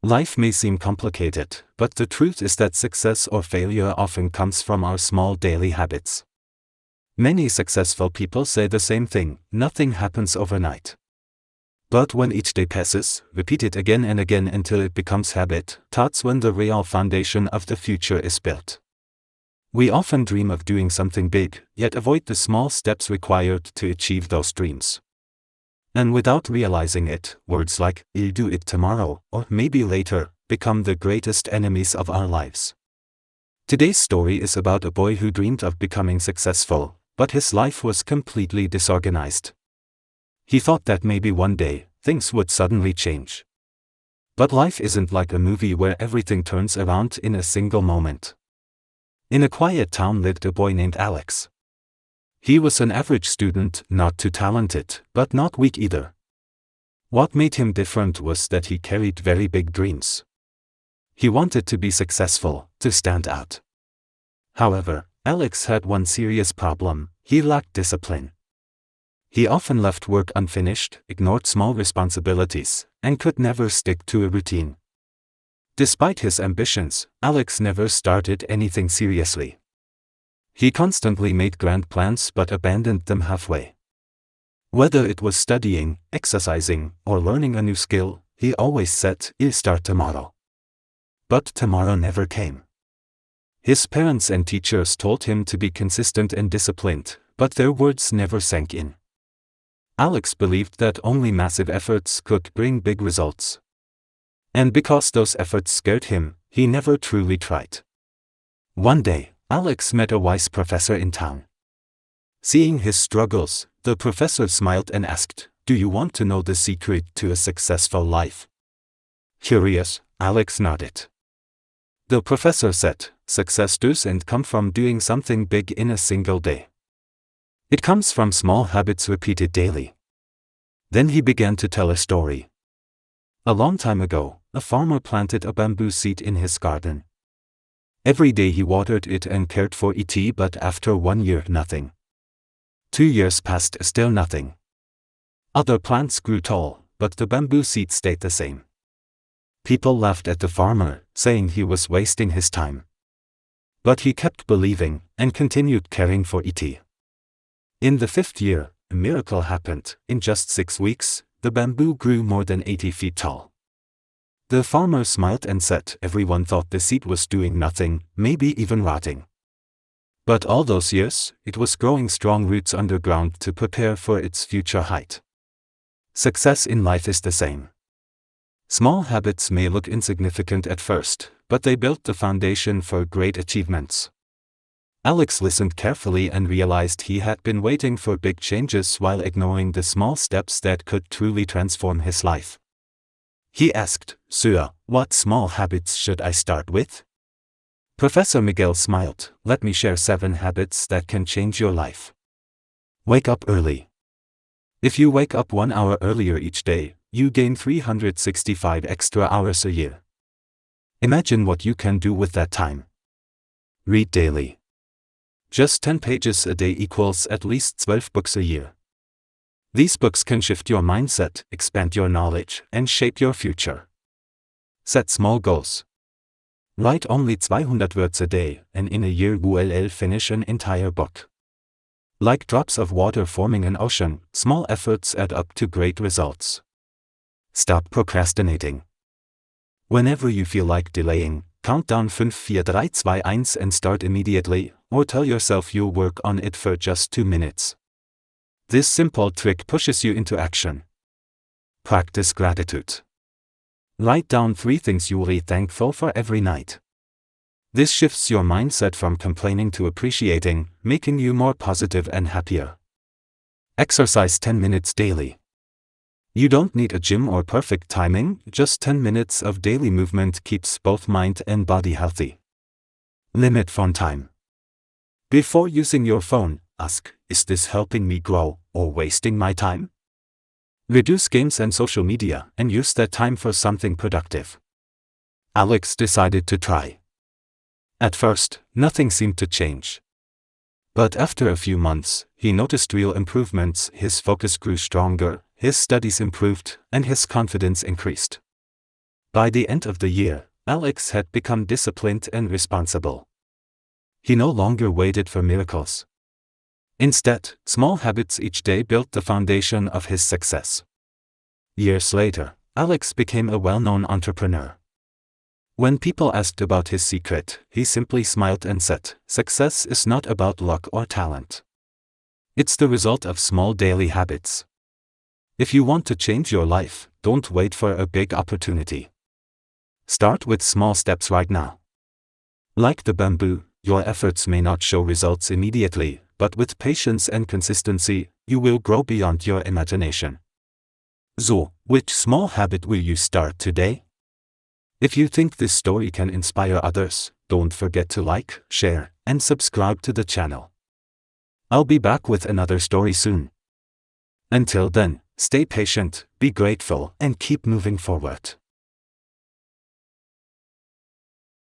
Life may seem complicated, but the truth is that success or failure often comes from our small daily habits. Many successful people say the same thing: nothing happens overnight. But when each day passes, repeat it again and again until it becomes habit, that's when the real foundation of the future is built. We often dream of doing something big, yet avoid the small steps required to achieve those dreams. And without realizing it, words like, "I'll do it tomorrow," or "maybe later," become the greatest enemies of our lives. Today's story is about a boy who dreamed of becoming successful, but his life was completely disorganized. He thought that maybe one day, things would suddenly change. But life isn't like a movie where everything turns around in a single moment. In a quiet town lived a boy named Alex. He was an average student, not too talented, but not weak either. What made him different was that he carried very big dreams. He wanted to be successful, to stand out. However, Alex had one serious problem: he lacked discipline. He often left work unfinished, ignored small responsibilities, and could never stick to a routine. Despite his ambitions, Alex never started anything seriously. He constantly made grand plans but abandoned them halfway. Whether it was studying, exercising, or learning a new skill, he always said, "I'll start tomorrow." But tomorrow never came. His parents and teachers told him to be consistent and disciplined, but their words never sank in. Alex believed that only massive efforts could bring big results. And because those efforts scared him, he never truly tried. One day, Alex met a wise professor in town. Seeing his struggles, the professor smiled and asked, "Do you want to know the secret to a successful life?" Curious, Alex nodded. The professor said, "Success doesn't come from doing something big in a single day. It comes from small habits repeated daily." Then he began to tell a story. A long time ago, a farmer planted a bamboo seed in his garden. Every day he watered it and cared for it, but after 1 year, nothing. 2 years passed, still nothing. Other plants grew tall, but the bamboo seed stayed the same. People laughed at the farmer, saying he was wasting his time. But he kept believing, and continued caring for it. In the 5th year, a miracle happened. In just 6 weeks, the bamboo grew more than 80 feet tall. The farmer smiled and said everyone thought the seed was doing nothing, maybe even rotting. But all those years, it was growing strong roots underground to prepare for its future height. Success in life is the same. Small habits may look insignificant at first, but they build the foundation for great achievements. Alex listened carefully and realized he had been waiting for big changes while ignoring the small steps that could truly transform his life. He asked, "Sir, what small habits should I start with?" Professor Miguel smiled. "Let me share 7 habits that can change your life. Wake up early. If you wake up 1 hour earlier each day, you gain 365 extra hours a year. Imagine what you can do with that time. Read daily. Just 10 pages a day equals at least 12 books a year. These books can shift your mindset, expand your knowledge, and shape your future. Set small goals. Write only 200 words a day, and in a year you will finish an entire book. Like drops of water forming an ocean, small efforts add up to great results. Stop procrastinating. Whenever you feel like delaying, count down 5, 4, 3, 2, 1 and start immediately, or tell yourself you'll work on it for just 2 minutes. This simple trick pushes you into action. Practice gratitude. Write down 3 things you'll be thankful for every night. This shifts your mindset from complaining to appreciating, making you more positive and happier. Exercise 10 minutes daily. You don't need a gym or perfect timing, just 10 minutes of daily movement keeps both mind and body healthy. Limit phone time. Before using your phone, ask, "Is this helping me grow, or wasting my time?" Reduce games and social media, and use that time for something productive. Alex decided to try. At first, nothing seemed to change. But after a few months, he noticed real improvements. His focus grew stronger, his studies improved, and his confidence increased. By the end of the year, Alex had become disciplined and responsible. He no longer waited for miracles. Instead, small habits each day built the foundation of his success. Years later, Alex became a well-known entrepreneur. When people asked about his secret, he simply smiled and said, "Success is not about luck or talent. It's the result of small daily habits." If you want to change your life, don't wait for a big opportunity. Start with small steps right now. Like the bamboo, your efforts may not show results immediately, but with patience and consistency, you will grow beyond your imagination. So, which small habit will you start today? If you think this story can inspire others, don't forget to like, share, and subscribe to the channel. I'll be back with another story soon. Until then, stay patient, be grateful, and keep moving forward.